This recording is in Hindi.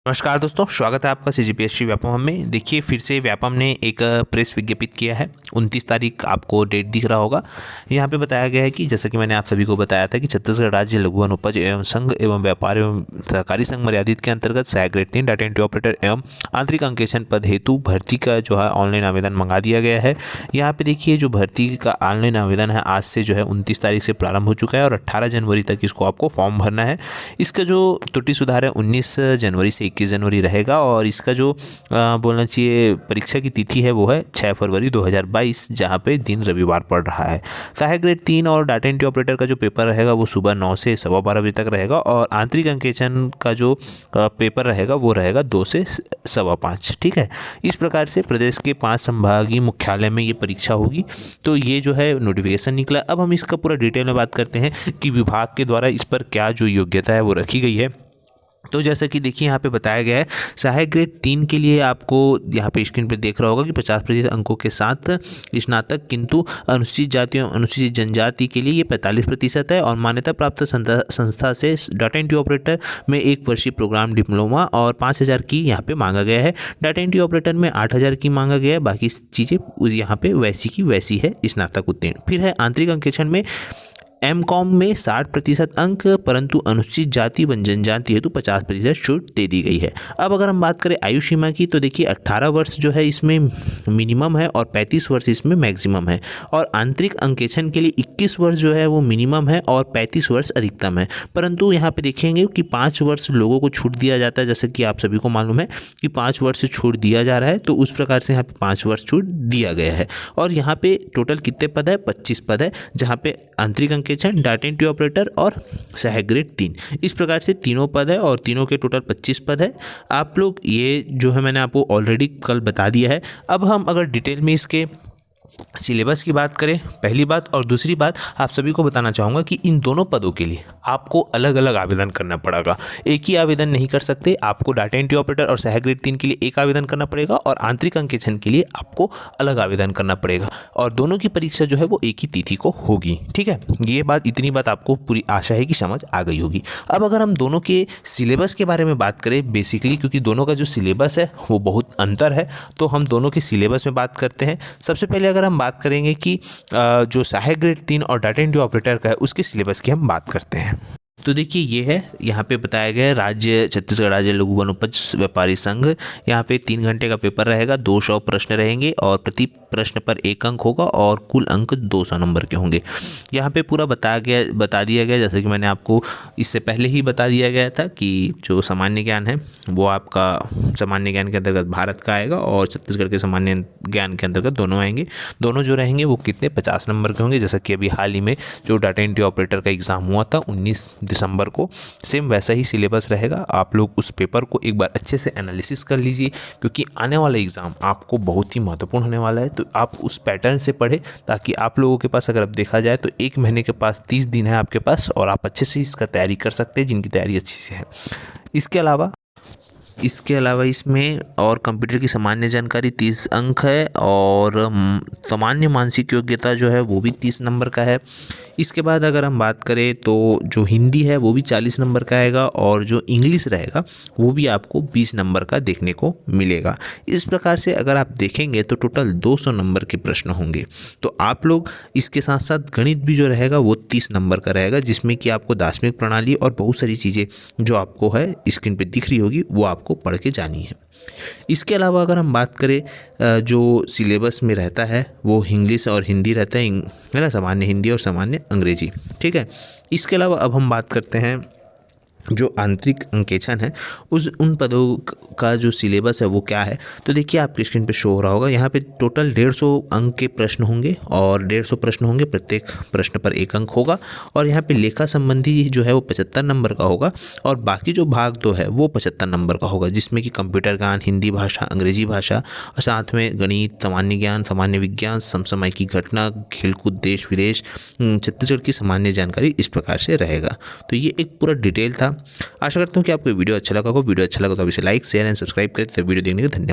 नमस्कार दोस्तों, स्वागत है आपका सीजीपीएससी व्यापम में। देखिए, फिर से व्यापम ने एक प्रेस विज्ञपित किया है। 29 तारीख आपको डेट दिख रहा होगा। यहाँ पे बताया गया है कि जैसा कि मैंने आप सभी को बताया था कि छत्तीसगढ़ राज्य लघु वनोपज एवं संघ एवं व्यापार एवं सहकारी संघ मर्यादित के अंतर्गत सहायक ग्रेड 3 डाटा एंट्री ऑपरेटर एवं आंतरिक अंकेक्षण पद हेतु भर्ती का जो है ऑनलाइन आवेदन मंगा दिया गया है। यहाँ पे देखिए, जो भर्ती का ऑनलाइन आवेदन है आज से जो है 29 तारीख से प्रारंभ हो चुका है और 18 जनवरी तक इसको आपको फॉर्म भरना है। इसका जो त्रुटि सुधार है 19 जनवरी से 21 जनवरी रहेगा और इसका जो बोलना चाहिए परीक्षा की तिथि है वो है 6 फरवरी 2022, जहां पे दिन रविवार पड़ रहा है। सहायक ग्रेड 3 और डाटा एंट्री ऑपरेटर का जो पेपर रहेगा वो सुबह 9 से 12:15 बजे तक रहेगा और आंतरिक अंकेक्षण का जो पेपर रहेगा वो रहेगा 2 से 5:15। ठीक है, इस प्रकार से प्रदेश के 5 संभागीय मुख्यालय में ये परीक्षा होगी। तो ये जो है नोटिफिकेशन निकला। अब हम इसका पूरा डिटेल में बात करते हैं कि विभाग के द्वारा इस पर क्या जो योग्यता है वो रखी गई है। तो जैसा कि देखिए, यहाँ पे बताया गया है सहायक ग्रेड 3 के लिए आपको यहाँ पे स्क्रीन पे देख रहा होगा कि 50% अंकों के साथ स्नातक, किंतु अनुसूचित जातियों अनुसूचित जनजाति के लिए ये 45% है और मान्यता प्राप्त संस्था से डाटा एंट्री ऑपरेटर में 1 वर्षीय प्रोग्राम डिप्लोमा और 5,000 की यहाँ पे मांगा गया है। डाटा एंट्री ऑपरेटर में 8,000 की मांगा गया है। बाकी चीज़ें यहाँ पे वैसी की वैसी है, स्नातक उत्तीर्ण। फिर है आंतरिक अंकेक्षण में एमकॉम में 60% अंक, परंतु अनुसूचित जाति व जनजाति हेतु 50% छूट दे दी गई है। अब अगर हम बात करें आयु सीमा की तो देखिए 18 वर्ष जो है इसमें मिनिमम है और 35 वर्ष इसमें मैक्सिमम है। और आंतरिक अंकेक्षण के लिए 21 वर्ष जो है वो मिनिमम है और 35 वर्ष अधिकतम है। परंतु यहाँ पे देखेंगे कि 5 वर्ष लोगों को छूट दिया जाता है, जैसे कि आप सभी को मालूम है कि 5 वर्ष छूट दिया जा रहा है। तो उस प्रकार से यहाँ पे 5 वर्ष छूट दिया गया है। और यहाँ पे टोटल कितने पद है? 25 पद है, जहाँ पे आंतरिक डाटा एंट्री ऑपरेटर और सहायक ग्रेड 3 इस प्रकार से तीनों पद है और तीनों के टोटल 25 पद है। आप लोग ये जो है मैंने आपको ऑलरेडी कल बता दिया है। अब हम अगर डिटेल में इसके सिलेबस की बात करें, पहली बात, और दूसरी बात आप सभी को बताना चाहूँगा कि इन दोनों पदों के लिए आपको अलग अलग आवेदन करना पड़ेगा। एक ही आवेदन नहीं कर सकते। आपको डाटा एंट्री ऑपरेटर और सहायक ग्रेड 3 के लिए एक आवेदन करना पड़ेगा और आंतरिक अंकेक्षण के लिए आपको अलग आवेदन करना पड़ेगा और दोनों की परीक्षा जो है वो एक ही तिथि को होगी। ठीक है, ये बात, इतनी बात आपको पूरी आशा है कि समझ आ गई होगी। अब अगर हम दोनों के सिलेबस के बारे में बात करें बेसिकली, क्योंकि दोनों का जो सिलेबस है वो बहुत अंतर है, तो हम दोनों के सिलेबस में बात करते हैं। सबसे पहले अगर हम बात करेंगे कि जो सहायक ग्रेड 3 और डाटा एंट्री ऑपरेटर का है उसके सिलेबस की हम बात करते हैं। तो देखिए, ये है यहाँ पे बताया गया है राज्य छत्तीसगढ़ राज्य लघु वनोपज व्यापारी संघ। यहाँ पे 3 घंटे का पेपर रहेगा, 200 प्रश्न रहेंगे और प्रति प्रश्न पर 1 अंक होगा और कुल अंक 200 नंबर के होंगे। यहाँ पे पूरा बता दिया गया, जैसे कि मैंने आपको इससे पहले ही बता दिया गया था कि जो सामान्य ज्ञान है वो आपका सामान्य ज्ञान के अंतर्गत भारत का आएगा और छत्तीसगढ़ के सामान्य ज्ञान के अंतर्गत दोनों आएंगे। दोनों जो रहेंगे वो कितने 50 नंबर के होंगे। जैसा कि अभी हाल ही में जो डाटा एंट्री ऑपरेटर का एग्ज़ाम हुआ था 19 दिसंबर को, सेम वैसा ही सिलेबस रहेगा। आप लोग उस पेपर को एक बार अच्छे से एनालिसिस कर लीजिए, क्योंकि आने वाला एग्ज़ाम आपको बहुत ही महत्वपूर्ण होने वाला है। तो आप उस पैटर्न से पढ़ें ताकि आप लोगों के पास, अगर अब देखा जाए तो 1 महीने के पास 30 दिन है आपके पास और आप अच्छे से इसका तैयारी कर सकते हैं, जिनकी तैयारी अच्छी से है। इसके अलावा इसमें और कंप्यूटर की सामान्य जानकारी 30 अंक है और सामान्य मानसिक योग्यता जो है वो भी 30 नंबर का है। इसके बाद अगर हम बात करें तो जो हिंदी है वो भी 40 नंबर का आएगा और जो इंग्लिश रहेगा वो भी आपको 20 नंबर का देखने को मिलेगा। इस प्रकार से अगर आप देखेंगे तो टोटल 200 नंबर के प्रश्न होंगे। तो आप लोग इसके साथ साथ गणित भी जो रहेगा वो 30 नंबर का रहेगा, जिसमें कि आपको दार्शनिक प्रणाली और बहुत सारी चीज़ें जो आपको है स्क्रीन पर दिख रही होगी वो आपको पढ़ के जानी है। इसके अलावा अगर हम बात करें जो सिलेबस में रहता है वो इंग्लिश और हिंदी रहता है ना, सामान्य हिंदी और सामान्य अंग्रेजी। ठीक है, इसके अलावा अब हम बात करते हैं जो आंतरिक अंकेक्षण है उन पदों का जो सिलेबस है वो क्या है। तो देखिए, आपकी स्क्रीन पे शो हो रहा होगा। यहाँ पे टोटल 150 अंक के प्रश्न होंगे और 150 प्रश्न होंगे, प्रत्येक प्रश्न पर 1 अंक होगा। और यहाँ पे लेखा संबंधी जो है वो 75 नंबर का होगा और बाकी जो भाग 2 है वो 75 नंबर का होगा, जिसमें कि कंप्यूटर ज्ञान, हिंदी भाषा, अंग्रेजी भाषा और साथ में गणित, सामान्य ज्ञान, सामान्य विज्ञान, समसामयिक की घटना, खेलकूद, देश विदेश, छत्तीसगढ़ की सामान्य जानकारी, इस प्रकार से रहेगा। तो ये एक पूरा डिटेल था। आशा करता हूँ कि आपको वीडियो अच्छा लगा होगा। वीडियो अच्छा लगा तो अभी से लाइक, शेयर एंड सब्सक्राइब करें। तो वीडियो देखने के धन्यवाद।